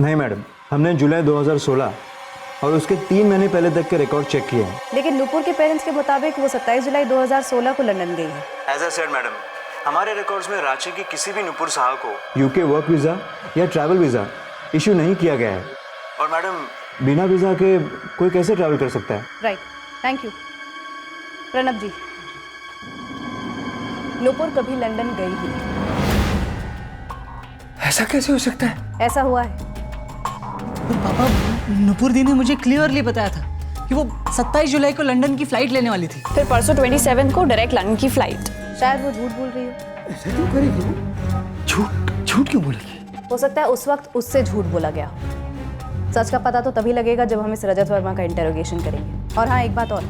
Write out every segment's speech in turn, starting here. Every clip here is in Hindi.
नहीं मैडम, हमने जुलाई 2016 और उसके 3 महीने पहले तक के रिकॉर्ड चेक किए हैं। लेकिन नुपुर के पेरेंट्स के मुताबिक वो 27 जुलाई 2016 को लंदन गई है। एज आई सेड मैडम, हमारे रिकॉर्ड्स में रांची की किसी भी नुपुर साहा को यूके वर्क वीज़ा या ट्रैवल वीज़ा इशू नहीं किया गया है। और मैडम, बिना वीज़ा के कोई कैसे ट्रैवल कर सकता है? Right, thank you. Pranab ji, Nupur कभी लंदन गई ही नहीं। ऐसा कैसे हो सकता है? ऐसा हुआ है। पापा, नुपुर दी ने मुझे क्लियरली बताया था कि वो 27 जुलाई को लंदन की फ्लाइट लेने वाली थी। फिर परसों 27 को डायरेक्ट लंदन की फ्लाइट। शायद वो झूठ बोल रही हो। ऐसा क्यों करेगी वो? झूठ क्यों बोलेगी? हो सकता है उस वक्त उससे झूठ बोला गया। सच का पता तो तभी लगेगा जब हम इस रजत वर्मा का इंटेरोगेशन करेंगे। और हाँ, एक बात और,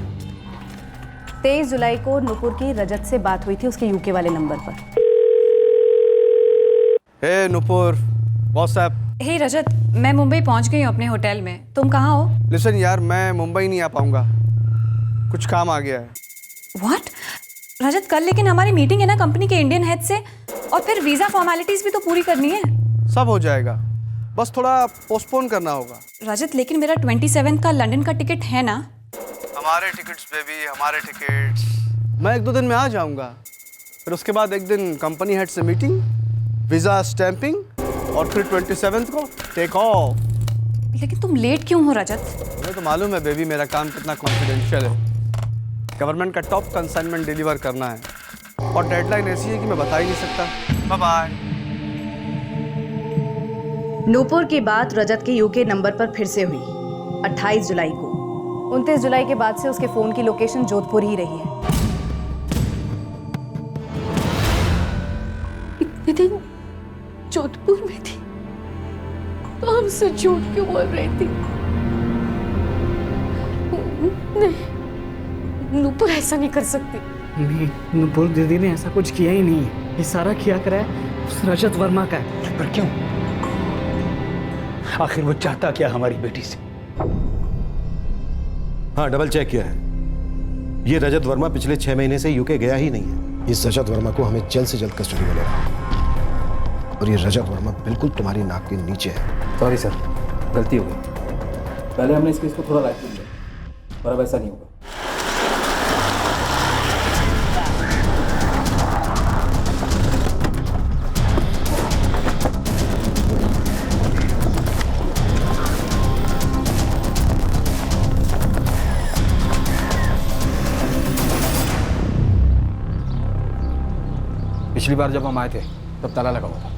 23 जुलाई को नुपुर की रजत से बात हुई थी उसके यूके वाले नंबर पर। हे नुपुर, व्हाट्सएप। हे रजत, मैं मुंबई पहुंच गई हूँ अपने होटल में। तुम कहाँ हो? लिसन यार, मैं मुंबई नहीं आ पाऊंगा, कुछ काम आ गया है। व्हाट? रजत, कल लेकिन हमारी मीटिंग है ना कंपनी के इंडियन हेड से, और फिर वीज़ा फॉर्मेलिटीज़ भी तो पूरी करनी है। सब हो जाएगा, बस थोड़ा पोस्टपोन करना होगा। रजत, लेकिन मेरा 27 का लंदन का टिकट है ना? हमारे टिकट्स बेबी, हमारे टिकट्स। मैं 1-2 दिन में आ जाऊंगा, फिर उसके बाद एक दिन कंपनी हेड से मीटिंग, वीज़ा स्टैंपिंग, और फिर 27 को टेक ऑफ। लेकिन तुम लेट क्यों हो रजत? तुम्हें तो मालूम है बेबी, मेरा काम कितना कॉन्फिडेंशियल है। गवर्नमेंट का टॉप कंसाइनमेंट डिलीवर करना है, और डेडलाइन ऐसी है कि मैं बता ही नहीं सकता। Bye bye. नुपुर की बात रजत के यूके नंबर पर फिर से हुई 28 जुलाई को। 29 जुलाई के बाद से उसके फोन की लोकेशन जोधपुर ही रही है। इतने दिन जोधपुर में थी तो हमसे झूठ क्यों बोल रही थी? नहीं, नुपुर ऐसा नहीं कर सकती। नहीं, नुपुर दीदी ने ऐसा कुछ किया ही नहीं है। ये सारा किया करा है उस रजत वर्मा का है। पर क्यों? आखिर वो चाहता क्या हमारी बेटी से? हाँ, डबल चेक किया है। ये रजत वर्मा पिछले 6 महीने से यूके गया ही नहीं है। इस रजत वर्मा को हमें जल्द से जल्द कस्टडी में लेना है। और ये रजत वर्मा बिल्कुल तुम्हारी नाक के नीचे है। सॉरी सर, गलती हो गई। पहले हमने इस केस को थोड़ा लाइटली लिया, पर अब ऐसा नहीं होगा। पिछली बार जब हम आए थे तब ताला लगा हुआ था।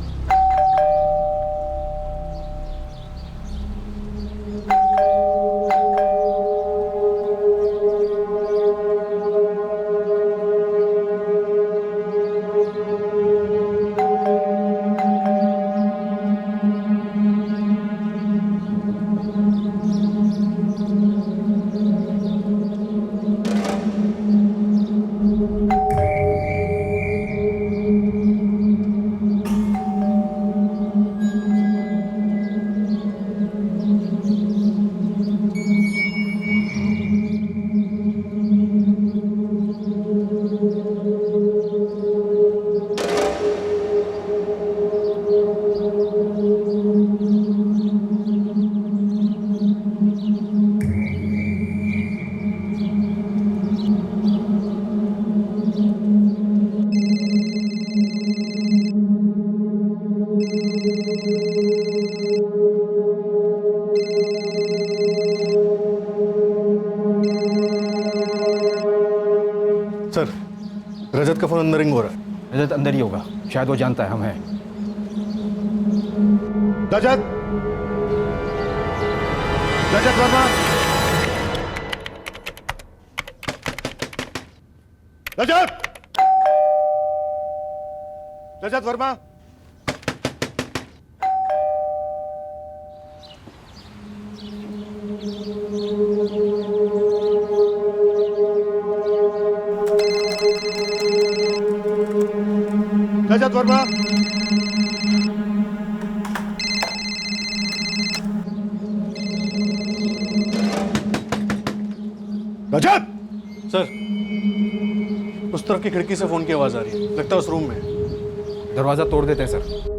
सर, रजत का फोन अंदर रिंग हो रहा है। रजत अंदर ही होगा, शायद वो जानता है हम हैं। रजत, रजत वर्मा, रजत, रजत वर्मा। रजत वर्मा। रजत! सर, उस तरफ की खिड़की से फोन की आवाज आ रही है। लगता है उस रूम में। दरवाजा तोड़ देते हैं सर।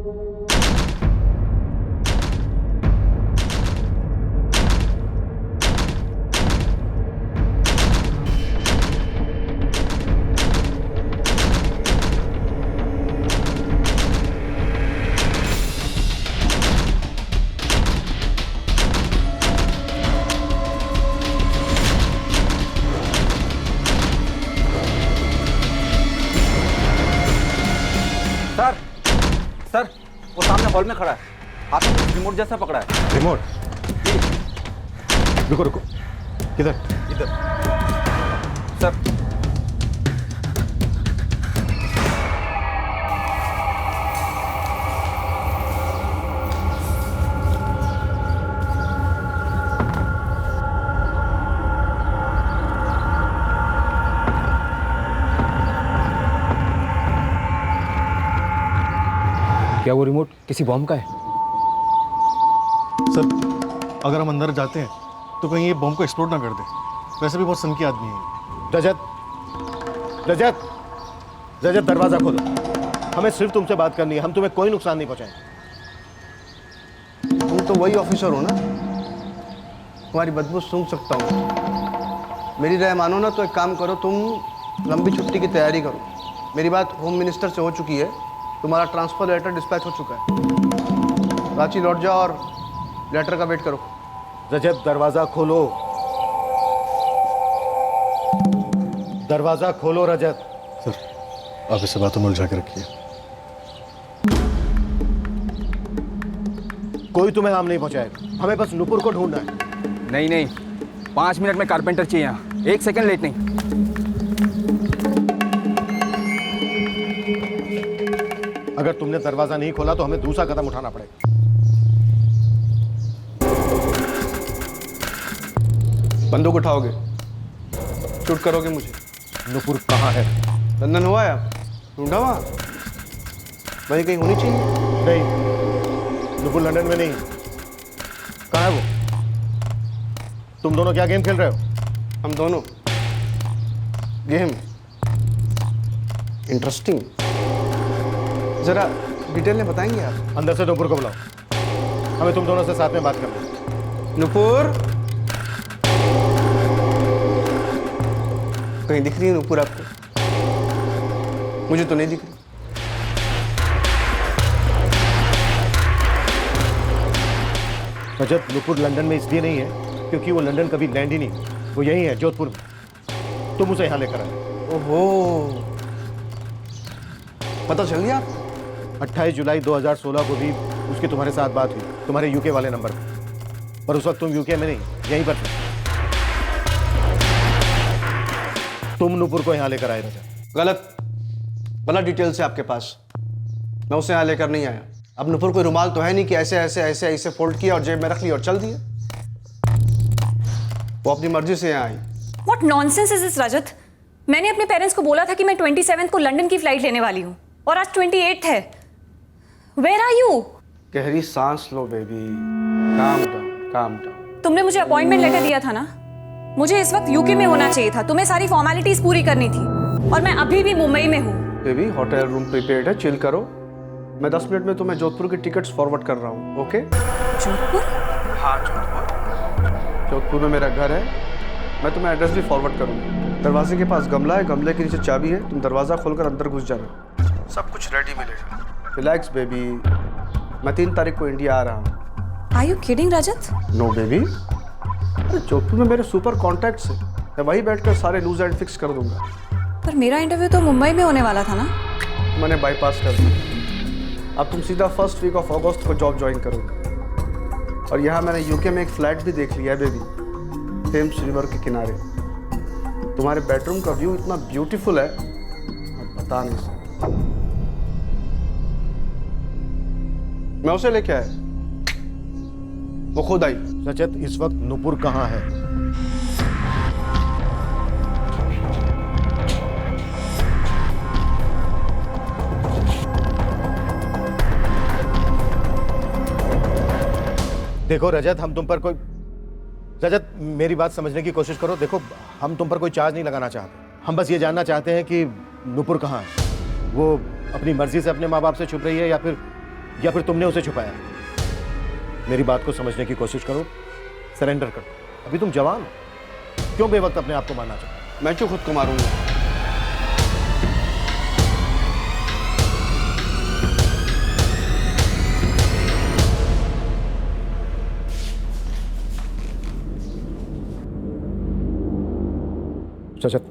हॉल में खड़ा है, हाथ में रिमोट जैसा पकड़ा है। रिमोट? रुको रुको, किधर? इधर सर। क्या वो रिमोट किसी बॉम्ब का है? सर, अगर हम अंदर जाते हैं तो कहीं ये बॉम्ब को एक्सप्लोड ना कर दे। वैसे भी बहुत सनकी आदमी है। रजत, रजत दरवाजा खोलो। हमें सिर्फ तुमसे बात करनी है, हम तुम्हें कोई नुकसान नहीं पहुंचाएंगे। तुम तो वही ऑफिसर हो ना, तुम्हारी बदबू सूंघ सकता हूँ। मेरी राय मानो ना तो एक काम करो, तुम लंबी छुट्टी की तैयारी करो। मेरी बात होम मिनिस्टर से हो चुकी है, तुम्हारा ट्रांसफर लेटर डिस्पैच हो चुका है। रांची लौट जाओ और लेटर का वेट करो। रजत दरवाजा खोलो, दरवाजा खोलो रजत। सर, आप इसे बातों में उलझा के रखिए। कोई तुम्हें हार्म नहीं पहुंचाएगा, हमें बस नुपुर को ढूंढना है। नहीं नहीं, 5 मिनट में कारपेंटर चाहिए यहाँ, 1 सेकंड लेट नहीं। अगर तुमने दरवाजा नहीं खोला तो हमें दूसरा कदम उठाना पड़ेगा। बंदूक उठाओगे, शूट करोगे मुझे। नुपुर कहाँ है? लंदन हुआ है आप? ढूंढा वहाँ? वहीं कहीं होनी चाहिए। नहीं, नुपुर लंदन में नहीं। कहाँ है वो? तुम दोनों क्या गेम खेल रहे हो? हम दोनों गेम? इंटरेस्टिंग, जरा डिटेल में बताएंगे आप? अंदर से नुपुर को बुलाओ, हमें तुम दोनों से साथ में बात करनी है। नुपुर, कहीं दिख रही है नुपुर आपको? मुझे तो नहीं दिख रही। रजत, नुपुर लंदन में इसलिए नहीं है क्योंकि वो लंदन कभी लैंड ही नहीं, वो यही है जोधपुर में। तुम उसे यहाँ लेकर आए। ओहो, पता चल गया आपको? 28 जुलाई 2016 को भी उसकी तुम्हारे साथ बात हुई, तुम्हारे यूके वाले नंबर पर उस वक्त तुम यूके में नहीं, यहीं पर थे। तुम नुपुर को यहाँ लेकर आए रजत। गलत डिटेल्स है आपके पास। मैं उसे यहाँ लेकर नहीं आया। अब नुपुर कोई रुमाल तो है नहीं कि ऐसे ऐसे ऐसे ऐसे फोल्ड किया और जेब में रख लिया और चल दिया। वो अपनी मर्जी से यहाँ आई। What nonsense is this, रजत? मैंने अपने पेरेंट्स को बोला था कि मैं 27 को लंदन की फ्लाइट लेने वाली हूँ और आज 28 है। Where are you? गहरी सांस लो baby, calm down, calm down. तुमने मुझे अपॉइंटमेंट लेटर दिया था ना, मुझे इस वक्त यूके में होना चाहिए था। तुम्हें सारी फॉर्मेलिटीज पूरी करनी थी और मैं अभी भी मुंबई में हूँ। बेबी, होटल रूम प्रिपेयर्ड है, चिल करो। मैं 10 मिनट में तुम्हें जोधपुर की टिकट्स फॉरवर्ड कर रहा हूँ। ओके? जोधपुर? हाँ, जोधपुर। जोधपुर में मेरा घर है, मैं तुम्हें एड्रेस भी फॉरवर्ड करूँगा। दरवाजे के पास गमला है, गमले के नीचे चाबी है, तुम दरवाज़ा खोलकर अंदर घुस जाना। सब कुछ रेडी मिलेगा। रिलैक्स बेबी, मैं 3 तारीख को इंडिया आ रहा हूँ। Are you kidding, Rajat? No baby, अरे जोधपुर में मेरे सुपर कॉन्टैक्ट्स हैं, मैं वहीं बैठकर सारे लूज एंड फिक्स कर दूंगा। पर मेरा इंटरव्यू तो मुंबई में होने वाला था ना। मैंने बाईपास कर दिया। अब तुम सीधा फर्स्ट वीक ऑफ अगस्त को जॉब ज्वाइन करोगे। और यहाँ मैंने यूके में एक फ्लैट भी देख लिया है बेबी, थेम्स रिवर के किनारे। तुम्हारे बेडरूम का व्यू इतना ब्यूटीफुल है, मैं बता नहीं सकता। मैं उसे लेके आया, वो खुद आई। रजत, इस वक्त नुपुर कहाँ है? देखो रजत, हम तुम पर कोई, रजत मेरी बात समझने की कोशिश करो। देखो, हम तुम पर कोई चार्ज नहीं लगाना चाहते, हम बस ये जानना चाहते हैं कि नुपुर कहाँ है। वो अपनी मर्जी से अपने माँ बाप से छुप रही है या फिर तुमने उसे छुपाया? मेरी बात को समझने की कोशिश करो, सरेंडर करो। अभी तुम जवान हो, क्यों बेवक्त अपने आप को मारना चाहते हो? मैं क्यों खुद को मारूंगा? रजत,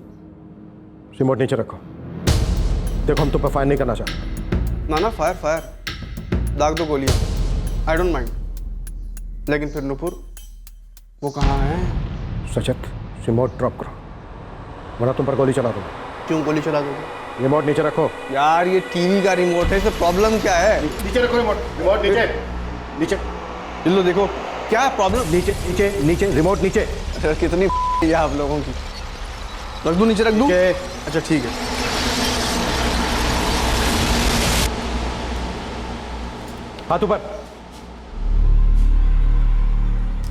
रिमोट नीचे रखो। देखो, हम तुम पर फायर नहीं करना चाहते। ना फायर। दाग दो गोलियां, आई डोंट माइंड। लेकिन फिर नुपुर वो कहाँ है? सचत रिमोट ड्रॉप करो वरना तुम पर गोली चला दूंगा। क्यों गोली चला दोगे? रिमोट नीचे रखो। यार ये टीवी का रिमोट है, इसमें प्रॉब्लम क्या है? नीचे रखो रिमोट। रिमोट नीचे नीचे। लो देखो क्या प्रॉब्लम। नीचे नीचे नीचे रिमोट नीचे। अच्छा कितनी है आप लोगों की। रख दूं नीचे रख दूं? अच्छा ठीक है। हाथ ऊपर।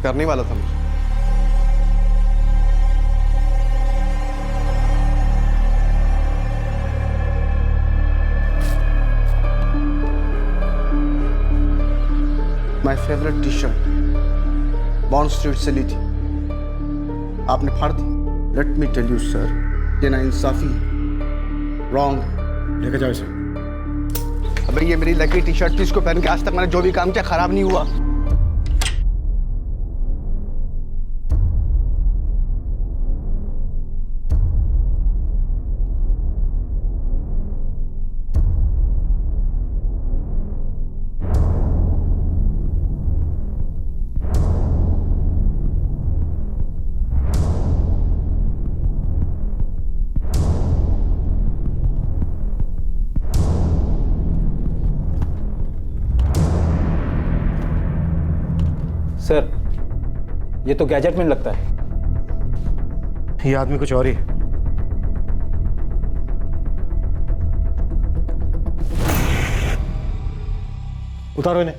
करने वाला था मुझे। My favourite T shirt Bond Street से ली थी, आपने फाड़ दी। Let me tell you sir, ये ना इंसाफी है, रॉन्ग। लेके जाओ इसे। अबे ये मेरी लकी टी शर्ट थी, इसको पहन के आज तक मैंने जो भी काम किया खराब नहीं हुआ। सर, ये तो गैजेट में लगता है। ये आदमी कुछ और ही है। उतारो इन्हें।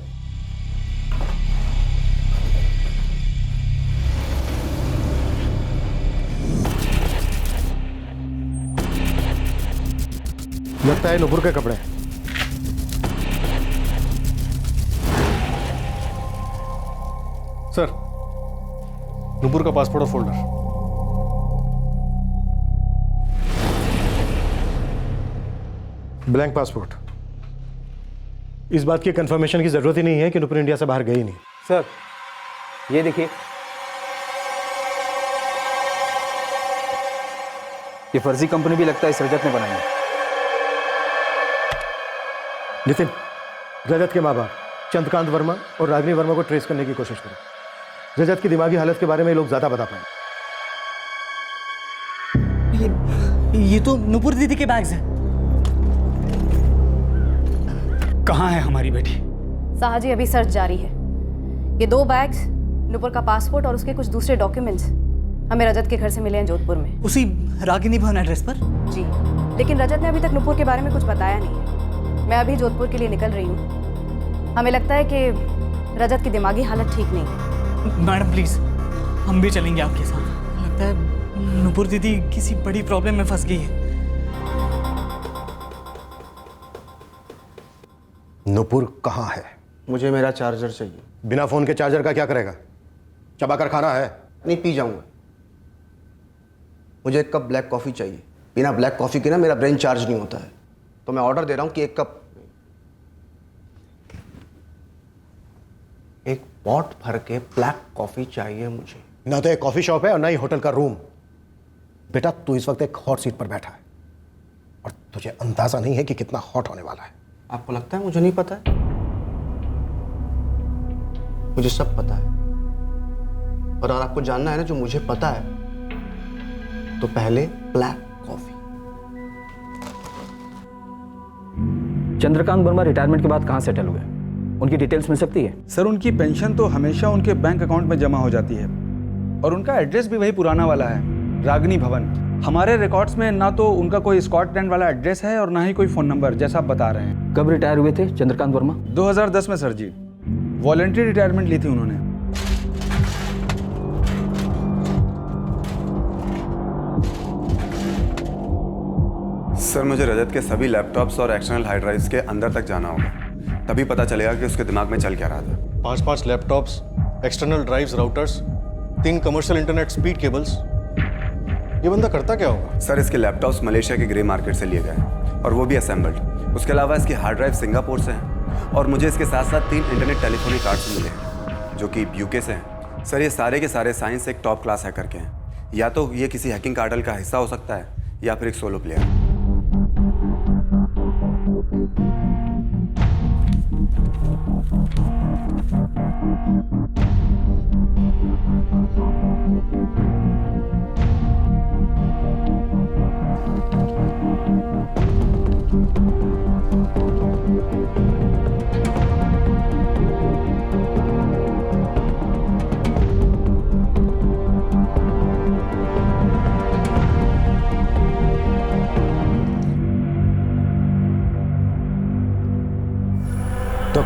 लगता है नुपुर के कपड़े। सर, नुपुर का पासपोर्ट और फोल्डर। Blank passport. इस बात की कंफर्मेशन की जरूरत ही नहीं है कि नुपुर इंडिया से बाहर गई नहीं। सर, ये देखिए, ये फर्जी कंपनी भी लगता है इस रजत ने बनाई है। नितिन, रजत के माँ बाप चंद्रकांत वर्मा और रागिनी वर्मा को ट्रेस करने की कोशिश करो। रजत की दिमागी हालत के बारे में लोग ज्यादा बता पाए। ये तो नुपुर दीदी के बैग्स हैं। कहाँ है हमारी बेटी? साहा जी, अभी सर्च जारी है। ये 2 बैग्स, नुपुर का पासपोर्ट और उसके कुछ दूसरे डॉक्यूमेंट्स हमें रजत के घर से मिले हैं जोधपुर में। उसी रागिनी भवन एड्रेस पर? जी, लेकिन रजत ने अभी तक नुपुर के बारे में कुछ बताया नहीं है। मैं अभी जोधपुर के लिए निकल रही हूँ। हमें लगता है कि रजत की दिमागी हालत ठीक नहीं है। मैडम प्लीज, हम भी चलेंगे आपके साथ। लगता है नुपुर दीदी किसी बड़ी प्रॉब्लम में फंस गई है। नुपुर कहाँ है? मुझे मेरा चार्जर चाहिए। बिना फोन के चार्जर का क्या करेगा? चबाकर खाना है? नहीं, पी जाऊंगा। मुझे 1 कप ब्लैक कॉफी चाहिए। बिना ब्लैक कॉफी के ना मेरा ब्रेन चार्ज नहीं होता है। तो मैं ऑर्डर दे रहा हूँ कि 1 कप, 1 पॉट भर के ब्लैक कॉफी चाहिए मुझे। ना तो एक कॉफी शॉप है और ना ही होटल का रूम। बेटा, तू इस वक्त एक हॉट सीट पर बैठा है और तुझे अंदाजा नहीं है कि कितना हॉट होने वाला है। आपको लगता है मुझे नहीं पता है? मुझे सब पता है। और अगर आपको जानना है ना जो मुझे पता है, तो पहले black coffee. Chandrakant Verma retirement के बाद कहाँ सेटल हुए? उनकी डिटेल्स मिल सकती है? सर, उनकी पेंशन तो हमेशा उनके बैंक अकाउंट में जमा हो जाती है और उनका एड्रेस भी वही पुराना वाला है, रागिनी भवन। हमारे रिकॉर्ड्स में ना तो उनका कोई स्कॉटलैंड वाला एड्रेस है और ना ही कोई फ़ोन नंबर, जैसा आप बता रहे हैं। कब रिटायर हुए थे चंद्रकांत वर्मा? 2010 में सर जी। वॉलंटरी रिटायरमेंट ली थी उन्होंने। सर, मुझे रजत के सभी लैपटॉप्स और एक्सटर्नल हार्ड ड्राइव्स के अंदर तक जाना होगा, तभी पता चलेगा कि उसके दिमाग में चल क्या रहा था। 5 laptops, external drives, routers, 3 commercial internet speed cables. ये बंदा करता क्या होगा? सर, इसके लैपटॉप्स मलेशिया के ग्रे मार्केट से लिए गए और वो भी असेंबल्ड। उसके अलावा इसकी हार्ड ड्राइव सिंगापुर से हैं और मुझे इसके साथ साथ 3 इंटरनेट टेलीफोनिक कार्ड्स मिले हैं जो कि यूके से हैं। सर, ये सारे के सारे साइंस एक टॉप क्लास हैकर के हैं। या तो ये किसी हैकिंग कार्टेल का हिस्सा हो सकता है या फिर एक सोलो प्लेयर।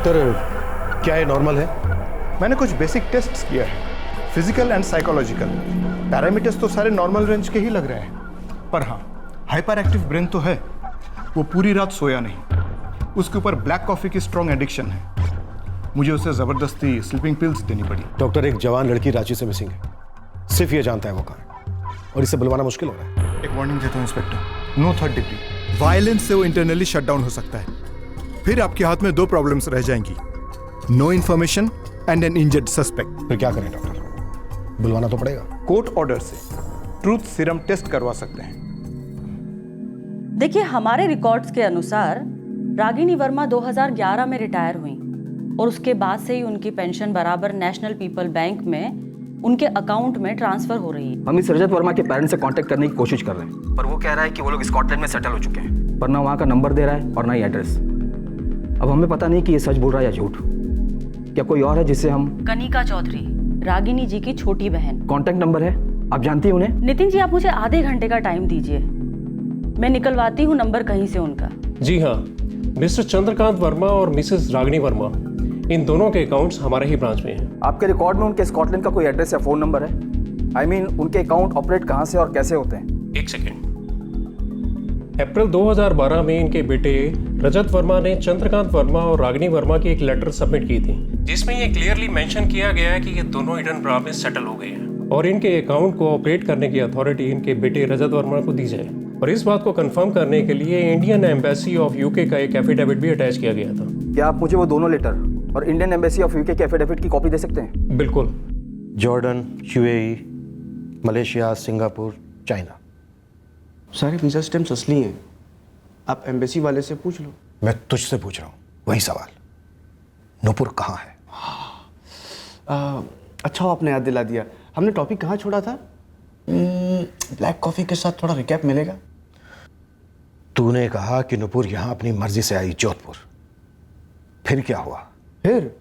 डॉक्टर क्या ये नॉर्मल है? मैंने कुछ बेसिक टेस्ट्स किया है, फिजिकल एंड साइकोलॉजिकल। पैरामीटर्स तो सारे नॉर्मल रेंज के ही लग रहे हैं, पर हाँ हाइपर एक्टिव ब्रेन तो है। वो पूरी रात सोया नहीं, उसके ऊपर ब्लैक कॉफ़ी की स्ट्रॉन्ग एडिक्शन है। मुझे उसे ज़बरदस्ती स्लीपिंग पिल्स देनी पड़ी। डॉक्टर, एक जवान लड़की रांची से मिसिंग है, सिर्फ ये जानता है वो कहाँ है, और इसे बुलवाना मुश्किल हो रहा है। एक वार्निंग देता हूँ inspector, no 3rd degree. Violence से वो इंटरनली शट डाउन हो सकता है, फिर आपके हाथ में 2 प्रॉब्लम्स रह जाएंगी, no information and an injured suspect. फिर क्या करें डॉक्टर? बुलवाना तो पड़ेगा। कोर्ट ऑर्डर से ट्रूथ सीरम टेस्ट करवा सकते हैं। देखिए, हमारे रिकॉर्ड्स के अनुसार रागिनी वर्मा 2011 में रिटायर हुई और उसके बाद से ही उनकी पेंशन बराबर नेशनल पीपल बैंक में उनके अकाउंट में ट्रांसफर हो रही है। हम इस रजत वर्मा के पेरेंट्स से कांटेक्ट करने की कोशिश कर रहे हैं, पर वो कह रहा है कि वो लोग स्कॉटलैंड में सेटल हो चुके हैं, पर ना वहाँ का नंबर दे रहा है और ना ही एड्रेस। अब हमें पता नहीं कि ये सच बोल रहा है या झूठ। क्या कोई और है जिससे हम? कनिका चौधरी, रागिनी जी की छोटी बहन। कांटेक्ट नंबर है? आप जानती हैं उन्हें? नितिन जी, आप मुझे आधे घंटे का टाइम दीजिए, मैं निकलवाती हूँ नंबर कहीं से उनका। जी हाँ, मिस्टर चंद्रकांत वर्मा और मिसेस रागिनी वर्मा, इन दोनों के अकाउंट्स हमारे ही ब्रांच में हैं। आपके रिकॉर्ड में उनके स्कॉटलैंड का कोई एड्रेस या फोन नंबर है? आई मीन उनके अकाउंट ऑपरेट कहाँ से और कैसे होते हैं? एक सेकेंड। अप्रैल 2012 में इनके बेटे रजत वर्मा ने चंद्रकांत वर्मा और रागिनी वर्मा की एक लेटर सबमिट की थी, जिसमें ये क्लियरली मेंशन किया गया है कि ये दोनों एडिनबरा में सेटल हो गए हैं और इनके अकाउंट को ऑपरेट करने की अथॉरिटी इनके बेटे रजत वर्मा को दी जाए। और इस बात को कंफर्म करने के लिए इंडियन एम्बेसी ऑफ यूके का एक एफिडेविट भी अटैच किया गया था। क्या आप मुझे वो दोनों लेटर और इंडियन एम्बेसी ऑफ यूके के एफिडेविट की कॉपी दे सकते हैं? बिल्कुल। Jordan, UAE, Malaysia, Singapore, China, सारे वीज़ा स्टैम्प्स असली हैं। आप एम्बेसी वाले से पूछ लो। मैं तुझसे पूछ रहा हूँ वही सवाल, नूपुर कहाँ है? अच्छा हो आपने याद दिला दिया। हमने टॉपिक कहाँ छोड़ा था? ब्लैक कॉफ़ी के साथ थोड़ा रिकैप मिलेगा? तूने कहा कि नूपुर यहाँ अपनी मर्जी से आई जोधपुर, फिर क्या हुआ? फिर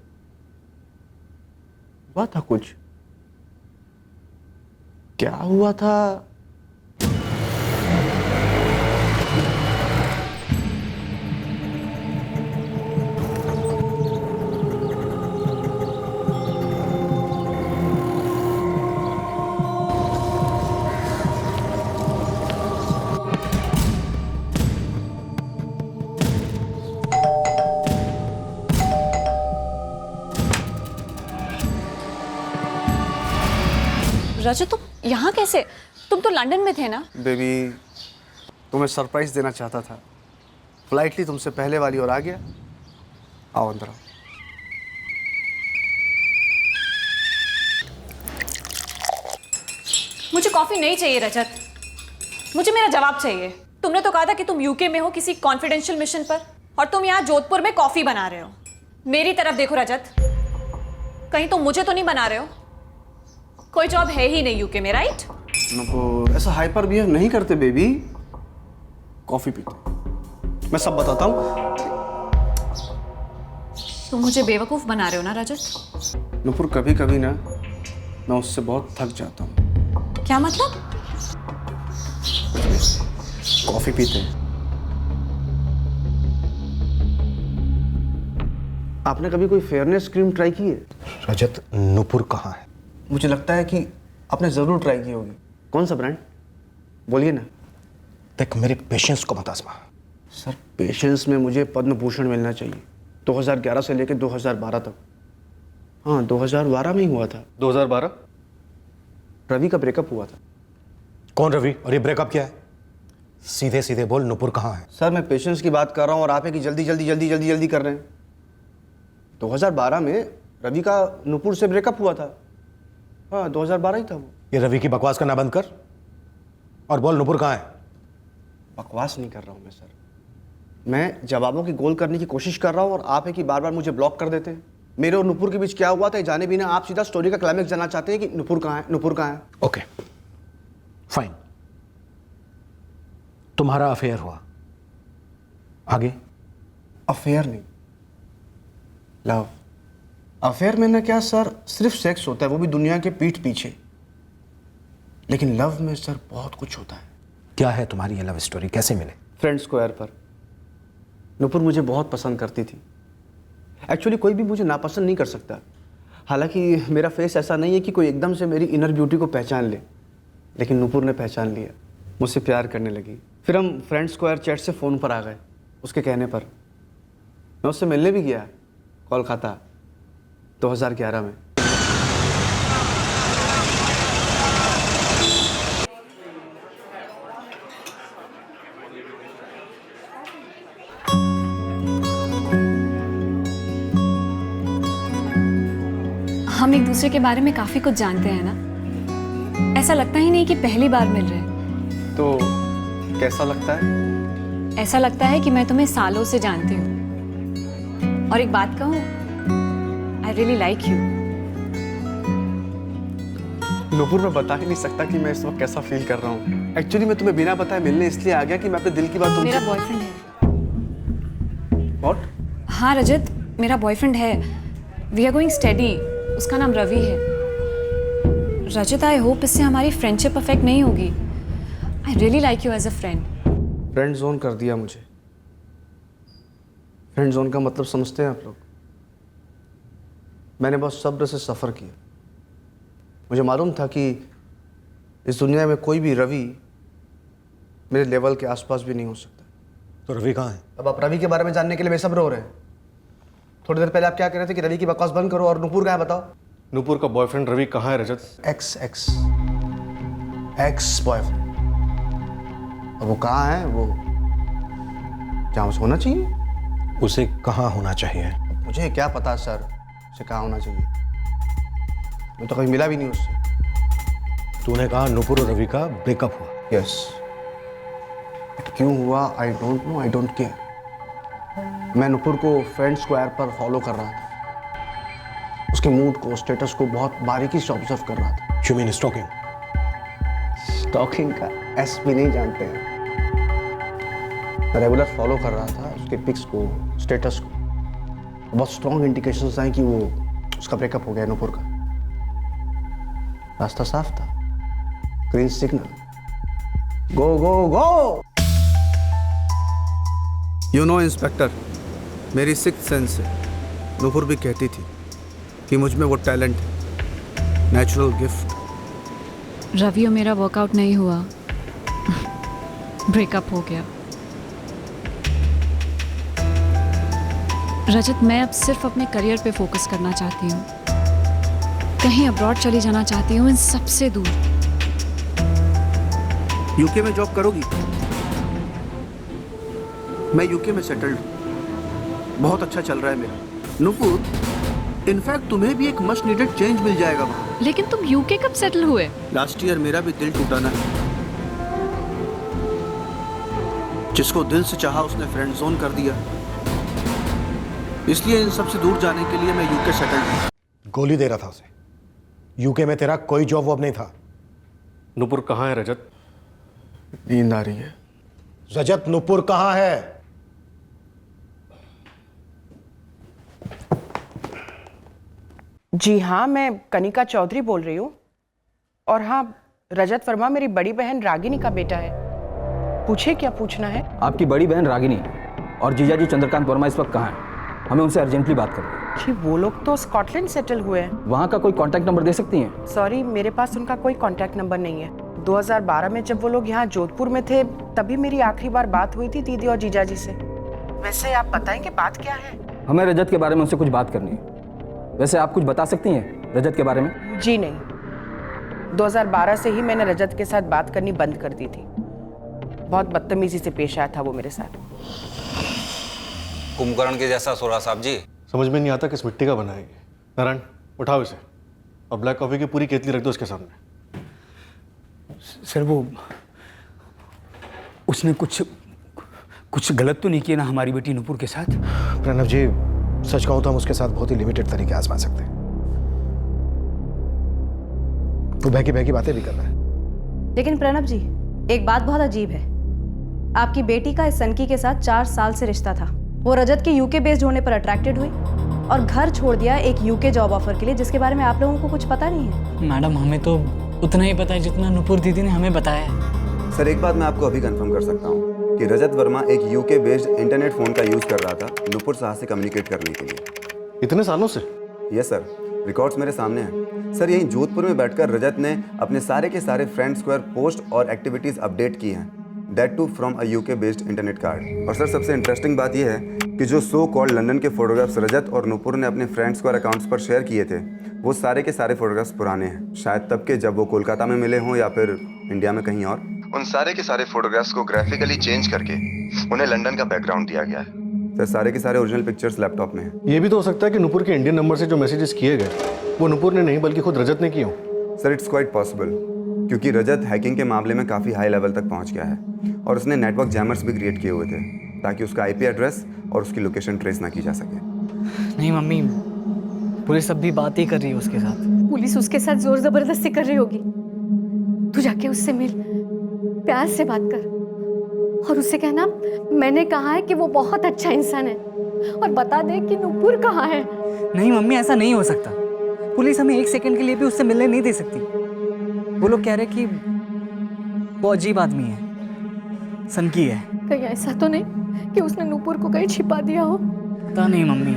हुआ था कुछ। क्या हुआ था? रजत, तुम यहाँ कैसे? तुम तो लंदन में थे ना? बेबी, तुम्हें सरप्राइज देना चाहता था। फ्लाइट ली तुमसे पहले वाली और आ गया। आओ अंदर आओ। मुझे कॉफी नहीं चाहिए रजत, मुझे मेरा जवाब चाहिए। तुमने तो कहा था कि तुम यूके में हो किसी कॉन्फिडेंशियल मिशन पर, और तुम यहाँ जोधपुर में कॉफी बना रहे हो। मेरी तरफ देखो रजत, कहीं तुम मुझे तो नहीं बना रहे हो? कोई जॉब है ही नहीं यूके में, राइट? नुपुर, ऐसा हाइपर बिहेव नहीं करते बेबी। कॉफी पीते, मैं सब बताता हूँ। तुम मुझे बेवकूफ बना रहे हो ना रजत? नुपुर, कभी कभी ना मैं उससे बहुत थक जाता हूँ। क्या मतलब? कॉफी पीते हैं। आपने कभी कोई फेयरनेस क्रीम ट्राई की है? रजत, नुपुर कहाँ है? मुझे लगता है कि आपने ज़रूर ट्राई की होगी। कौन सा ब्रांड? बोलिए ना। देख, मेरे पेशेंस को मत आजमा। सर, पेशेंस में मुझे पद्म भूषण मिलना चाहिए। 2011 से लेकर 2012 तक। हाँ, 2012 में ही हुआ था। 2012? रवि का ब्रेकअप हुआ था। कौन रवि? और ये ब्रेकअप क्या है? सीधे सीधे बोल, नुपुर कहाँ है? सर, मैं पेशेंस की बात कर रहा हूँ और आप है कि जल्दी जल्दी जल्दी जल्दी जल्दी कर रहे हैं। 2012 में रवि का नुपुर से ब्रेकअप हुआ था। हाँ, 2012 ही था वो। ये रवि की बकवास करना बंद कर और बोल, नुपुर कहाँ है? बकवास नहीं कर रहा हूँ मैं सर, मैं जवाबों की गोल करने की कोशिश कर रहा हूँ और आप है कि बार बार मुझे ब्लॉक कर देते हैं। मेरे और नुपुर के बीच क्या हुआ था जाने बिना आप सीधा स्टोरी का क्लाइमेक्स जानना चाहते हैं कि नुपुर कहाँ है, नुपुर कहाँ है। ओके फाइन, तुम्हारा अफेयर हुआ, आगे? अफेयर नहीं, लव। अफेयर में ना क्या सर, सिर्फ सेक्स होता है, वो भी दुनिया के पीठ पीछे। लेकिन लव में सर बहुत कुछ होता है। क्या है तुम्हारी ये लव स्टोरी, कैसे मिले? फ्रेंड स्क्वायर पर। नुपुर मुझे बहुत पसंद करती थी, एक्चुअली कोई भी मुझे नापसंद नहीं कर सकता। हालांकि मेरा फेस ऐसा नहीं है कि कोई एकदम से मेरी इनर ब्यूटी को पहचान ले, लेकिन नुपुर ने पहचान लिया, मुझसे प्यार करने लगी। फिर हम फ्रेंड स्क्वायर चैट से फ़ोन पर आ गए। उसके कहने पर मैं उससे मिलने भी गया कोलकाता 2011 में। हम एक दूसरे के बारे में काफी कुछ जानते हैं ना, ऐसा लगता ही नहीं कि पहली बार मिल रहे हैं। तो कैसा लगता है? ऐसा लगता है कि मैं तुम्हें सालों से जानती हूँ। और एक बात कहूँ, आई रियली लाइक यू। नुपुर, मैं बता ही नहीं सकता कि मैं इस वक्त कैसा फील कर रहा हूँ। एक्चुअली मैं तुम्हें बिना बताए मिलने इसलिए आ गया कि मैं अपने दिल की बात मेरा बॉयफ्रेंड है। What? हाँ रजत, मेरा बॉयफ्रेंड है। We are going study. उसका नाम रवि है। रजत, आई होप इससे हमारी फ्रेंडशिप अफेक्ट नहीं होगी। I really like you as a friend. Friend zone कर दिया मुझे। फ्रेंड जोन का मतलब समझते हैं आप लोग? मैंने बहुत सब्र से सफ़र किया। मुझे मालूम था कि इस दुनिया में कोई भी रवि मेरे लेवल के आसपास भी नहीं हो सकता। तो रवि कहाँ है? अब आप रवि के बारे में जानने के लिए बेसब्र हो रहे हैं। थोड़ी देर पहले आप क्या कह रहे थे कि रवि की बकवास बंद करो, और नुपुर कहाँ है बताओ? नुपुर का बॉयफ्रेंड रवि कहाँ है रजत? Ex boyfriend. अब वो कहाँ है? वो जहाँ उसे होना चाहिए। उसे कहाँ होना चाहिए? मुझे क्या पता सर, उसे कहाँ होना चाहिए। मैं तो कभी मिला भी नहीं उससे। तूने कहा नुपुर और रवि का ब्रेकअप हुआ? यस। क्यों हुआ I don't know, I don't care. मैं नुपुर को फ्रेंड स्क्वायर पर फॉलो कर रहा था। उसके मूड को, स्टेटस को बहुत बारीकी से ऑब्जर्व कर रहा था। You mean stalking? स्टॉकिंग का एस भी नहीं जानते हैं। मैं रेगुलर फॉलो कर रहा था उसके पिक्स को, स्टेटस को। बहुत स्ट्रॉन्ग इंडिकेशंस आए कि वो उसका ब्रेकअप हो गया नुपुर का। रास्ता साफ था, green signal, go go go. You know inspector, मेरी सिक्स्थ सेंस से नुपुर भी कहती थी कि मुझ में वो टैलेंट है, नेचुरल गिफ्ट। रवि और मेरा वर्कआउट नहीं हुआ, ब्रेकअप हो गया। रजत, मैं अब सिर्फ अपने करियर पे फोकस करना चाहती हूँ। कहीं अब्रॉड चली जाना चाहती हूँ, इन सबसे दूर। यूके में जॉब करोगी? मैं यूके में सेटल्ड हूँ, बहुत अच्छा चल रहा है मेरा। नुपुर, इनफैक्ट तुम्हें भी एक मस्ट नीडेड चेंज मिल जाएगा वहाँ। लेकिन तुम यूके कब सेटल हुए? लास्ट ईयर मेरा भी दिल टूटा ना। जिसको दिल से चाहा उसने फ्रेंड जोन कर दिया। इसलिए इन सबसे दूर जाने के लिए मैं यूके सेटल्ड हूँ। गोली दे रहा था उसे। यूके में तेरा कोई जॉब वॉब नहीं था। नुपुर कहाँ है रजत? नींद आ रही है। रजत, नुपुर कहाँ है? जी हाँ, मैं कनिका चौधरी बोल रही हूँ। और हाँ, रजत वर्मा मेरी बड़ी बहन रागिनी का बेटा है। पूछे क्या पूछना है? आपकी बड़ी बहन रागिनी और जीजाजी चंद्रकांत वर्मा इस वक्त कहाँ हैं? हमें उनसे अर्जेंटली बात करनी है। जी, वो लोग तो स्कॉटलैंड सेटल हुए हैं। वहाँ का कोई कांटेक्ट नंबर दे सकती हैं? सॉरी, मेरे पास उनका कोई कांटेक्ट नंबर नहीं है। 2012 में जब वो लोग यहाँ जोधपुर में थे, तभी मेरी आखिरी बार बात हुई थी दीदी और जीजाजी से। वैसे आप बताएंगे बात क्या है? हमें रजत के बारे में उनसे कुछ बात करनी है। वैसे आप कुछ बता सकती हैं रजत के बारे में? जी नहीं, 2012 से ही मैंने रजत के साथ बात करनी बंद कर दी थी। बहुत बदतमीजी से पेश आया था वो मेरे साथ। कुंभकर्ण के जैसा सोरा साहब जी। समझ में नहीं आता किस मिट्टी का बनाएंगे। नारायण, उठाओ इसे और ब्लैक कॉफी की पूरी केतली रख दो उसके सामने। सर, वो उसने कुछ गलत तो नहीं किया ना हमारी बेटी नुपुर के साथ? प्रणव जी, सच कहूं तो हम उसके साथ बहुत ही लिमिटेड तरीके आजमा सकते हैं। वो बहकी बातें भी कर रहा है। लेकिन प्रणव जी, एक बात बहुत अजीब है। आपकी बेटी का इस सनकी के साथ 4 साल से रिश्ता था। वो रजत के यूके बेस्ड होने पर अट्रैक्टेड हुई और घर छोड़ दिया एक यूके जॉब ऑफर के लिए, जिसके बारे में आप लोगों को कुछ पता नहीं है। मैडम, हमें तो उतना ही पता है जितना नुपुर दीदी ने हमें बताया है। सर, एक बात मैं आपको अभी कंफर्म कर सकता हूँ कि रजत वर्मा एक यूके बेस्ड इंटरनेट फ़ोन का यूज़ कर रहा था नुपुर साहा से कम्युनिकेट करने के लिए। इतने सालों से? यस सर, रिकॉर्ड्स मेरे सामने हैं सर। यहीं जोधपुर में बैठकर रजत ने अपने सारे के सारे फ्रेंड स्क्वायर पोस्ट और एक्टिविटीज़ अपडेट की हैं, that too from a UK based internet card. और सर सबसे इंटरेस्टिंग बात यह है कि जो सो कॉल्ड लंदन के फोटोग्राफ्स रजत और नुपुर ने अपने फ्रेंड स्क्वायर अकाउंट्स पर शेयर किए थे, वो सारे के सारे फोटोग्राफ्स पुराने हैं, शायद तब के जब वो कोलकाता में मिले हों या फिर इंडिया में कहीं और। उन सारे के सारे फोटोग्राफ्स को ग्राफिकली चेंज करके उन्हें लंदन का बैकग्राउंड दिया गया है सर। सारे के सारे ओरिजिनल पिक्चर्स लैपटॉप में हैं। ये भी तो हो सकता है कि नुपुर के इंडियन नंबर से जो मैसेजेस किए गए वो नुपुर ने नहीं बल्कि खुद रजत ने किए हों। सर इट्स क्वाइट पॉसिबल, क्योंकि रजत हैकिंग के मामले में काफ़ी हाई लेवल तक पहुंच गया है और उसने नेटवर्क जैमर्स भी क्रिएट किए हुए थे ताकि उसका आईपी एड्रेस और उसकी लोकेशन ट्रेस ना की जा सके। नहीं मम्मी, पुलिस अब भी बात ही कर रही है उसके साथ। पुलिस उसके साथ जोर जबरदस्ती कर रही होगी। तू जाके उससे मिल, प्यार से बात कर और उससे कहना मैंने कहा है कि वो बहुत अच्छा इंसान है और बता दे कि नुपुर कहाँ है। नहीं मम्मी, ऐसा नहीं हो सकता। पुलिस हमें 1 सेकंड के लिए भी उससे मिलने नहीं दे सकती। वो लोग कह रहे कि वो अजीब आदमी है, सनकी है। कहीं ऐसा तो नहीं कि उसने नुपुर को कहीं छिपा दिया हो? पता नहीं मम्मी।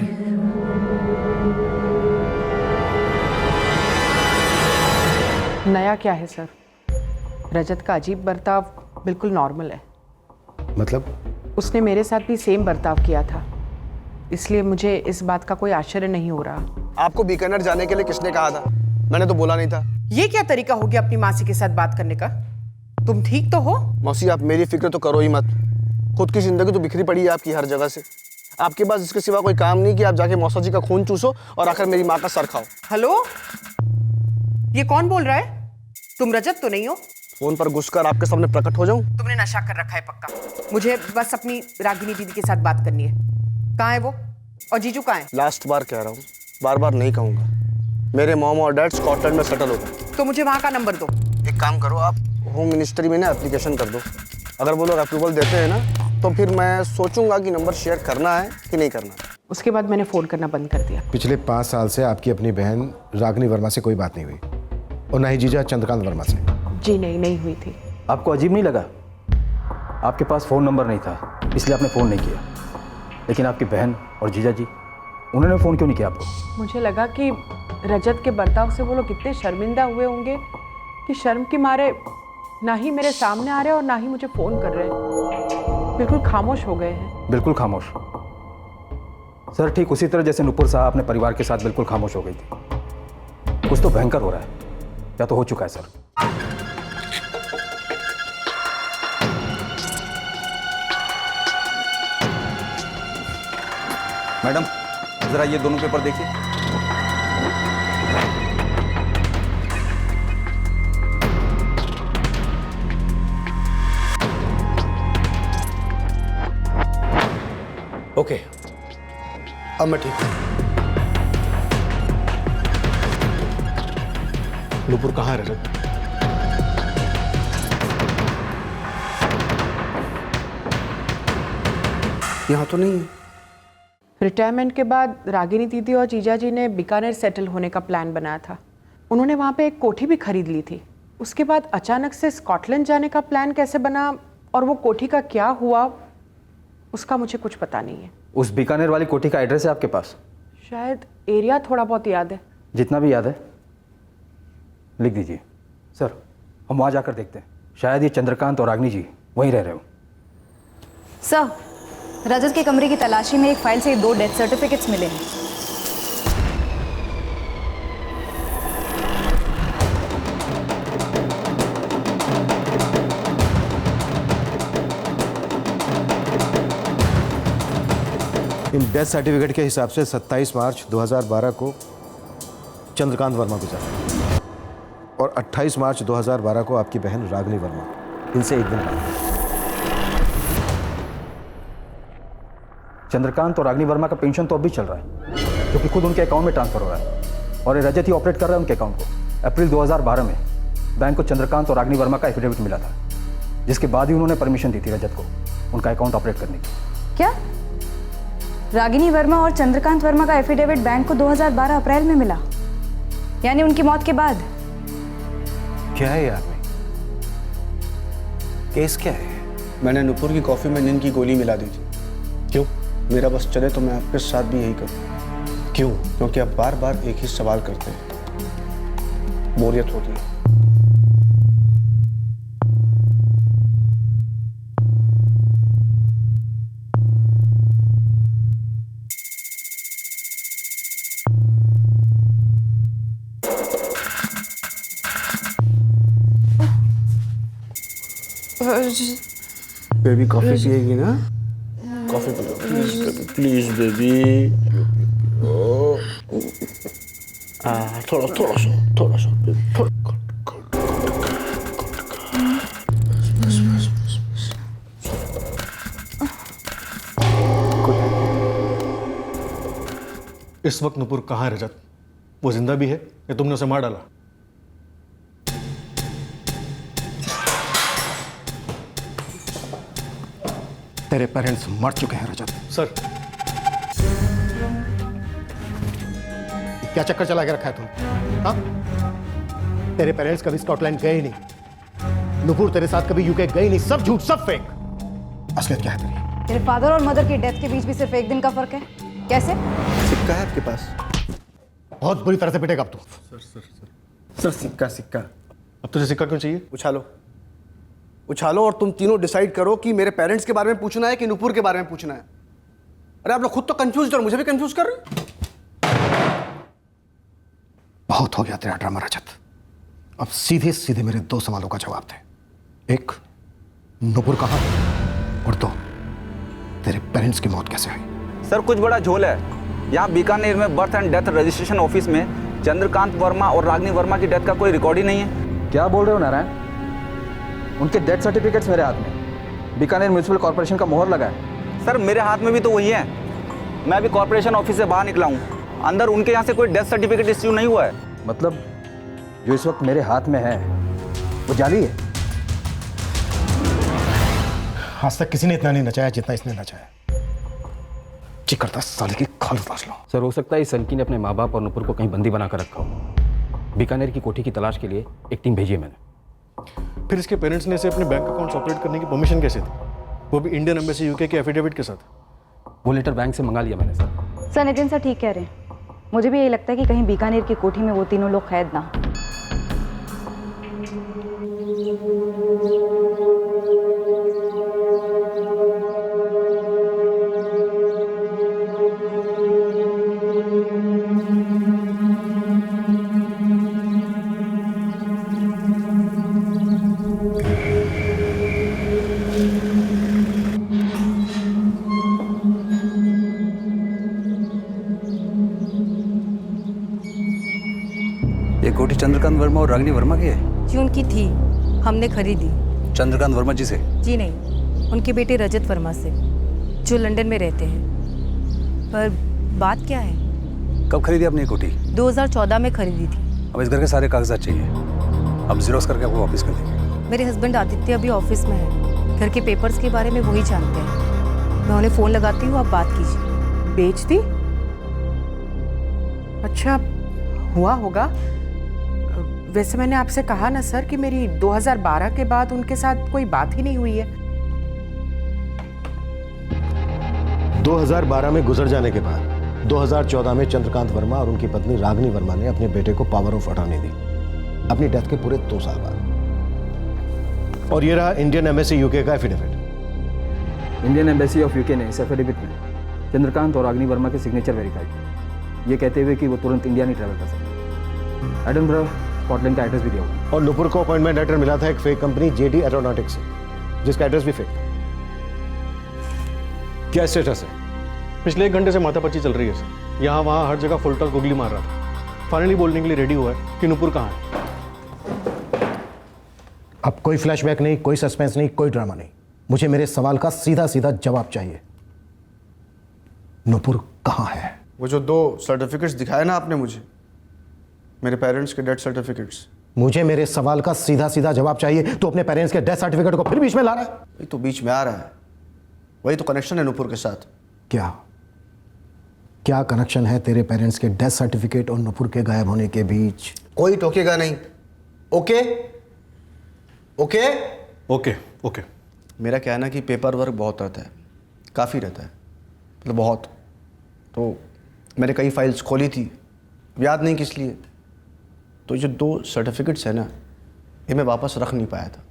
नया क्या है सर? रजत का अजीब बर्ताव बिल्कुल नॉर्मल है। मतलब? उसने मेरे साथ भी सेम बर्ताव किया था, इसलिए मुझे इस बात का कोई आश्चर्य नहीं हो रहा। आपको बीकानेर जाने के लिए किसने कहा था? मैंने तो बोला नहीं था। ये क्या तरीका हो गया अपनी मासी के साथ बात करने का? तुम ठीक तो हो? मौसी आप मेरी फिक्र तो करो ही मत। खुद की जिंदगी तो बिखरी पड़ी है आपकी हर जगह से। आपके पास इसके सिवा कोई काम नहीं कि आप जाके मौसा जी का खून चूसो और आकर मेरी माँ का सर खाओ। हेलो, ये कौन बोल रहा है? तुम रजत तो नहीं हो? फोन पर घुसकर आपके सामने प्रकट हो जाऊं? तुमने नशा कर रखा है पक्का। मुझे बस अपनी रागिनी दीदी के साथ बात करनी है। कहाँ है वो? और जीजू कहाँ है? लास्ट बार कह रहा हूँ, बार बार नहीं कहूँगा। मेरे मॉम और डैड स्कॉटलैंड में सेटल हो गए। तो मुझे वहाँ का नंबर दो। एक काम करो, आप होम मिनिस्ट्री में ना एप्लीकेशन कर दो। अगर वो लोग अप्रूवल देते हैं ना तो फिर मैं सोचूंगा कि नंबर शेयर करना है कि नहीं करना। उसके बाद मैंने फ़ोन करना बंद कर दिया। पिछले 5 साल से आपकी अपनी बहन रागिनी वर्मा से कोई बात नहीं हुई और ना ही जीजा चंद्रकांत वर्मा से। जी नहीं हुई थी। आपको अजीब नहीं लगा? आपके पास फ़ोन नंबर नहीं था इसलिए आपने फ़ोन नहीं किया, लेकिन आपकी बहन और जीजा जी उन्होंने फ़ोन क्यों नहीं किया आपको? मुझे लगा कि रजत के बर्ताव से वो लोग इतने शर्मिंदा हुए होंगे कि शर्म के मारे ना ही मेरे सामने आ रहे और ना ही मुझे फ़ोन कर रहे हैं। बिल्कुल खामोश हो गए हैं। बिल्कुल खामोश सर, ठीक उसी तरह जैसे नुपुर साहब अपने परिवार के साथ बिल्कुल खामोश हो गई थी। कुछ तो भयंकर हो रहा है, या तो हो चुका है सर। मैडम जरा ये दोनों पेपर देखिए। ओके, अब मैं ठीक हूँ। नुपुर कहाँ है रजत? यहाँ तो नहीं। रिटायरमेंट के बाद रागिनी दीदी और जीजा जी ने बीकानेर सेटल होने का प्लान बनाया था। उन्होंने वहाँ पे एक कोठी भी खरीद ली थी। उसके बाद अचानक से स्कॉटलैंड जाने का प्लान कैसे बना और वो कोठी का क्या हुआ उसका मुझे कुछ पता नहीं है। उस बीकानेर वाली कोठी का एड्रेस है आपके पास? शायद एरिया थोड़ा बहुत याद है। जितना भी याद है लिख दीजिए। सर हम वहाँ जाकर देखते हैं, शायद ये चंद्रकांत और रागिनी जी वहीं रह रहे हो। सर, रजत के कमरे की तलाशी में एक फाइल से 2 डेथ सर्टिफिकेट्स मिले हैं। इन डेथ सर्टिफिकेट के हिसाब से 27 मार्च 2012 को चंद्रकांत वर्मा गुजरा और 28 मार्च 2012 को आपकी बहन रागिनी वर्मा। इनसे एक दिन बाद चंद्रकांत और रागिनी वर्मा का पेंशन तो अभी चल रहा है, क्योंकि खुद उनके अकाउंट में ट्रांसफर हो रहा है और ये रजत ही ऑपरेट कर रहा है उनके अकाउंट को। अप्रैल 2012 में बैंक को चंद्रकांत और रागिनी वर्मा का एफिडेविट मिला था, जिसके बाद ही उन्होंने परमिशन दी थी रजत को उनका अकाउंट ऑपरेट करने की। क्या रागिनी वर्मा और चंद्रकांत वर्मा का एफिडेविट बैंक को 2012 अप्रैल में मिला, यानी उनकी मौत के बाद? क्या है ये आदमी? केस क्या है? मैंने नुपुर की कॉफ़ी में नींद की गोली मिला दी थी। क्यों? मेरा बस चले तो मैं आपके साथ भी यही करूँ। क्यों? क्योंकि आप बार बार एक ही सवाल करते हैं, बोरियत होती है। बेबी कॉफी पिएगी ना? कॉफी पियो प्लीज बेबी। थोड़ा सा बेबी, थोड़ा। इस वक्त नुपुर कहाँ है रजत? वो जिंदा भी है या तुमने उसे मार डाला? तेरे पेरेंट्स मर चुके हैं रजत। सर, क्या चक्कर चला के रखा है तुम? हाँ? तेरे पेरेंट्स कभी स्कॉटलैंड गए ही नहीं, नुपुर तेरे साथ कभी यूके गई नहीं, सब झूठ, सब फेक। असलियत क्या है तेरी? तेरे फादर और मदर की डेथ के बीच भी सिर्फ एक दिन का फर्क है। कैसे? सिक्का है आपके पास? बहुत बुरी तरह से पिटेगा अब तू। सर सिक्का। अब तुझे सिक्का क्यों चाहिए? उछालो और तुम तीनों डिसाइड करो कि मेरे पेरेंट्स के बारे में पूछना है कि नुपुर के बारे में पूछना है। अरे आप लोग खुद तो कंफ्यूज और मुझे भी कंफ्यूज कर रहे हो। बहुत हो गया तेरा ड्रामा रजत। अब सीधे सीधे मेरे दो सवालों का जवाब दे। एक, नुपुर कहाँ है? और दो, तेरे पेरेंट्स की मौत कैसे हुई? सर कुछ बड़ा झोल है। यहाँ बीकानेर में birth and death registration office में चंद्रकांत वर्मा और रागिनी वर्मा की डेथ का कोई रिकॉर्ड ही नहीं है। क्या बोल रहे हो नारायण? उनके डेथ सर्टिफिकेट्स मेरे हाथ में, बीकानेर म्यूनिसिपल कॉर्पोरेशन का मोहर लगा है। सर मेरे हाथ में भी तो वही है। मैं अभी कॉर्पोरेशन ऑफिस से बाहर निकला हूँ, अंदर उनके यहाँ से कोई डेथ सर्टिफिकेट इश्यू नहीं हुआ है। मतलब जो इस वक्त मेरे हाथ में है वो जाली है। आज तक किसी ने इतना नहीं नचाया जितना इसने नचाया। जी करता साले की खाल उतार लो। सर हो सकता है इस सनकी ने अपने माँ बाप और नुपुर को कहीं बंदी बनाकर रखा हो। बीकानेर की कोठी की तलाश के लिए एक टीम भेजी है मैंने। फिर इसके पेरेंट्स ने इसे अपने बैंक अकाउंट्स ऑपरेट करने की परमिशन कैसे दी? वो भी इंडियन एम्बेसी यूके के एफिडेविट के साथ। वो लेटर बैंक से मंगा लिया मैंने सर। सर नितिन सर ठीक कह रहे हैं। मुझे भी यही लगता है कि कहीं बीकानेर की कोठी में वो तीनों लोग कैद ना हो। ये कोठी चंद्रकांत वर्मा और रागिनी वर्मा की है? जी उनकी थी, हमने खरीदी। चंद्रकांत वर्मा जी से? जी नहीं, उनके बेटे रजत वर्मा से, जो लंदन में रहते हैं। पर बात क्या है? कब खरीदी आपने ये कोठी? 2014 में खरीदी थी। अब इस घर के सारे कागजात चाहिए, अब जीरोस करके आपको वापस कर देंगे। मेरे हस्बैंड आदित्य अभी ऑफिस में है, घर के पेपर्स के बारे में वही जानते हैं। मैं उन्हें फ़ोन लगाती हूँ, आप बात कीजिए। बेच दी? अच्छा हुआ होगा। वैसे मैंने आपसे कहा ना सर कि मेरी 2012 के बाद उनके साथ कोई बात ही नहीं हुई है। 2012 में गुजर जाने के बाद 2014 में चंद्रकांत वर्मा और उनकी पत्नी रागिनी वर्मा ने अपने बेटे को पावर ऑफ अटॉर्नी दी, अपनी डेथ के पूरे 2 साल बाद। और ये रहा इंडियन एम्बेसी यूके का affidavit. Indian embassy of UK ने इस एफिडेविट में चंद्रकांत और रागिनी वर्मा के सिग्नेचर वेरीफाई किए, ये कहते हुए कि वो तुरंत इंडिया नहीं ट्रैवल कर सकते। एडनबरा स्कॉटलैंड का एड्रेस भी दिया हुआ। और नुपुर को अपॉइंटमेंट लेटर मिला था एक फेक कंपनी जेडी एरोनॉटिक्स से, जिसका एड्रेस भी फेक था। क्या स्टेटस है? पिछले 1 घंटे से माथापच्ची चल रही है सर। यहाँ वहाँ हर जगह फुल टॉस गुगली मार रहा था। फाइनली बोलने के लिए रेडी हुआ है कि नुपुर कहाँ है। अब कोई फ्लैशबैक नहीं, कोई सस्पेंस नहीं, कोई ड्रामा नहीं। मुझे मेरे सवाल का सीधा सीधा जवाब चाहिए। नुपुर कहाँ है? वो जो 2 सर्टिफिकेट्स दिखाए ना आपने मुझे, मेरे पेरेंट्स के डेथ सर्टिफिकेट्स। मुझे मेरे सवाल का सीधा सीधा जवाब चाहिए। तो अपने पेरेंट्स के डेथ सर्टिफिकेट को फिर बीच में ला रहा है? वही तो बीच में आ रहा है, वही तो कनेक्शन है नुपुर के साथ। क्या कनेक्शन है तेरे पेरेंट्स के डेथ सर्टिफिकेट और नुपुर के गायब होने के बीच? कोई टोकेगा नहीं। Okay okay okay okay. मेरा कहना है कि पेपर वर्क बहुत रहता है, काफ़ी रहता है, मतलब बहुत। तो मैंने कई फाइल्स खोली थी, याद नहीं किस लिए। तो ये जो 2 सर्टिफिकेट्स हैं ना, ये मैं वापस रख नहीं पाया था।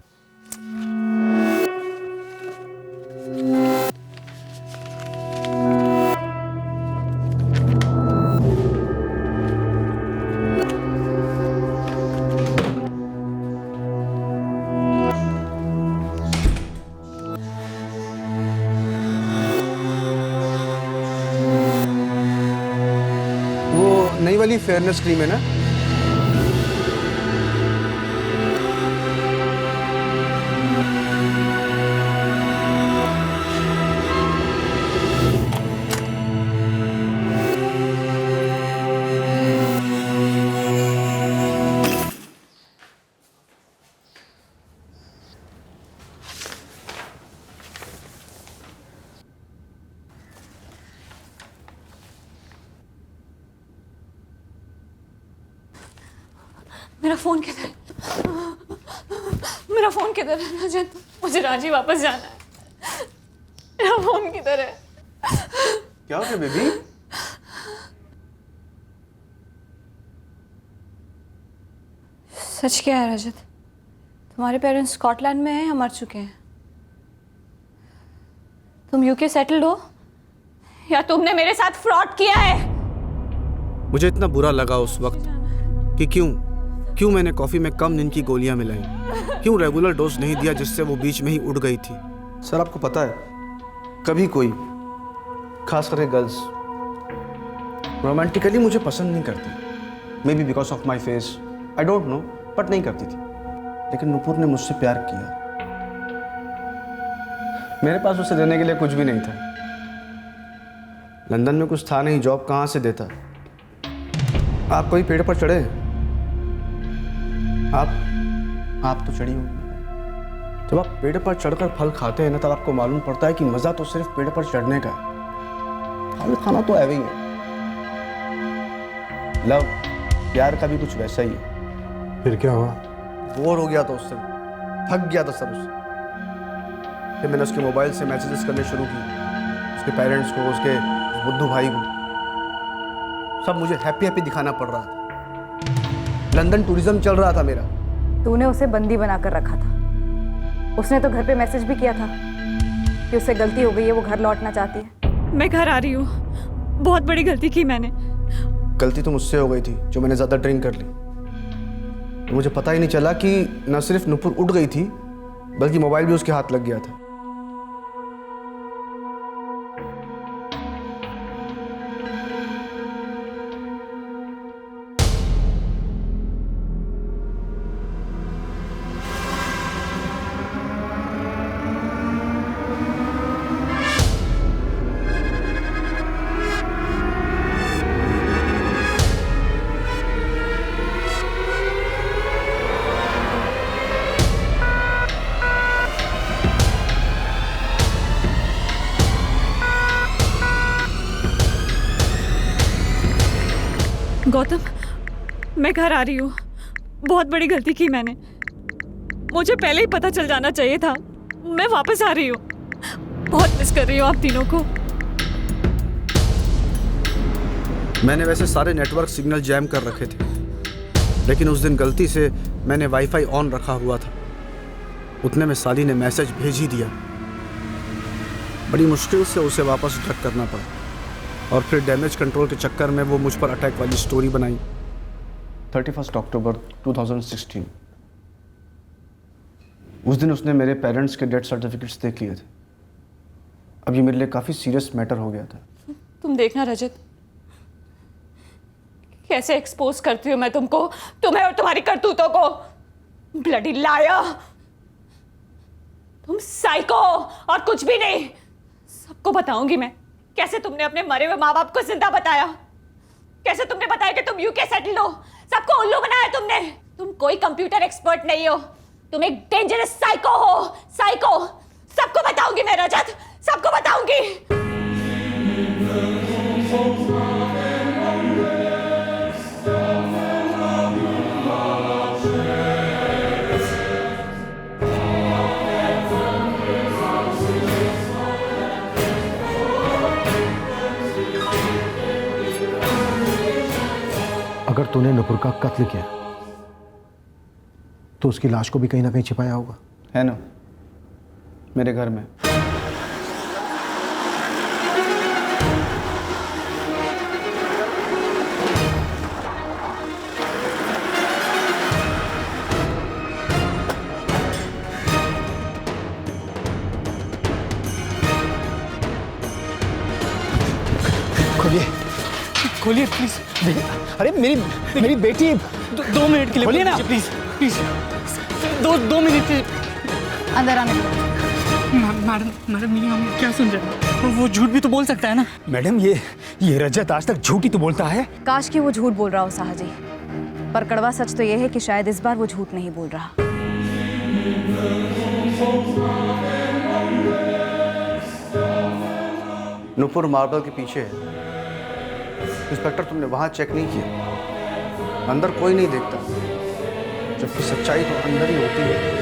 वो नई वाली फेयरनेस क्रीम है ना? मेरा फोन किधर है? मेरा फोन किधर है रजत? मुझे रांची वापस जाना है। मेरा फोन किधर है? क्या हो गया बेबी? सच क्या है रजत? तुम्हारे पेरेंट्स स्कॉटलैंड में हैं या मर चुके हैं? तुम यूके सेटल्ड हो या तुमने मेरे साथ फ्रॉड किया है? मुझे इतना बुरा लगा उस वक्त कि क्यों मैंने कॉफ़ी में कम नींद की गोलियां मिलाई, क्यों रेगुलर डोज नहीं दिया जिससे वो बीच में ही उड़ गई थी। सर आपको पता है, कभी कोई, खास करके गर्ल्स, रोमांटिकली मुझे पसंद नहीं करती। May be because of my face, I don't know, but नहीं करती थी। लेकिन नुपुर ने मुझसे प्यार किया। मेरे पास उसे देने के लिए कुछ भी नहीं था। लंदन में कुछ था नहीं, जॉब कहाँ से देता। आप कोई पेड़ पर चढ़े, आप तो चढ़ी हो। जब आप पेड़ पर चढ़कर फल खाते हैं ना, तब आपको मालूम पड़ता है कि मजा तो सिर्फ पेड़ पर चढ़ने का है, फल खाना तो है ही है। लव, प्यार का भी कुछ वैसा ही है। फिर क्या हुआ? बोर हो गया था उससे, थक गया था सर उससे। फिर मैंने उसके मोबाइल से मैसेजेस करने शुरू किए, उसके पेरेंट्स को, उसके बुद्धू भाई को। सब मुझे हैप्पी हैप्पी दिखाना पड़ रहा था। लंदन टूरिज्म चल रहा था मेरा। तूने उसे बंदी बनाकर रखा था। उसने तो घर पे मैसेज भी किया था कि उससे गलती हो गई है, वो घर लौटना चाहती है। मैं घर आ रही हूँ, बहुत बड़ी गलती की मैंने। गलती तो मुझसे हो गई थी, जो मैंने ज़्यादा ड्रिंक कर ली। मुझे पता ही नहीं चला कि न सिर्फ नुपुर उठ गई थी, बल्कि मोबाइल भी उसके हाथ लग गया था। गौतम, मैं घर आ रही हूँ, बहुत बड़ी गलती की मैंने। मुझे पहले ही पता चल जाना चाहिए था। मैं वापस आ रही हूँ, बहुत मिस कर रही हूँ आप तीनों को। मैंने वैसे सारे नेटवर्क सिग्नल जैम कर रखे थे, लेकिन उस दिन गलती से मैंने वाईफाई ऑन रखा हुआ था। उतने में साली ने मैसेज भेज ही दिया। बड़ी मुश्किल से उसे वापस ट्रैक करना पड़ा, और फिर डैमेज कंट्रोल के चक्कर में वो मुझ पर अटैक वाली स्टोरी बनाई। 31 अक्टूबर 2016। उस दिन उसने मेरे पेरेंट्स के डेथ सर्टिफिकेट्स देख लिए थे। अब ये मेरे लिए काफ़ी सीरियस मैटर हो गया था। तुम देखना रजत, कैसे एक्सपोज करती हूँ मैं तुमको, तुम्हें और तुम्हारी करतूतों को। ब्लडी लायर, तुम साइको और कुछ भी नहीं। सबको बताऊंगी मैं कैसे तुमने अपने मरे हुए माँ बाप को जिंदा बताया, कैसे तुमने बताया कि तुम यूके सेटल हो। सबको उल्लू बनाया तुमने। तुम कोई कंप्यूटर एक्सपर्ट नहीं हो, तुम एक डेंजरस साइको हो, साइको। सबको बताऊंगी मैं रजत, सबको बताऊंगी। तूने नुपुर का कत्ल किया तो उसकी लाश को भी कहीं ना कहीं छिपाया होगा। है ना, मेरे घर में। खोलिए खोलिए प्लीज। अरे मेरी बेटी 2 मिनट के लिए खोलिए ना प्लीज प्लीज। 2 मिनट अंदर आने दो। मैडम ये हम क्या सुन रहे हैं? वो झूठ भी तो बोल सकता है ना। मैडम ये रजत आज तक झूठ ही तो बोलता है। काश कि वो झूठ बोल रहा हो साहजी, पर कड़वा सच तो ये है कि शायद इस बार वो झूठ नहीं बोल रहा। नुपुर मार्बल के पीछे है। इंस्पेक्टर, तुमने वहां चेक नहीं किया? अंदर कोई नहीं देखता, जबकि सच्चाई तो अंदर ही होती है।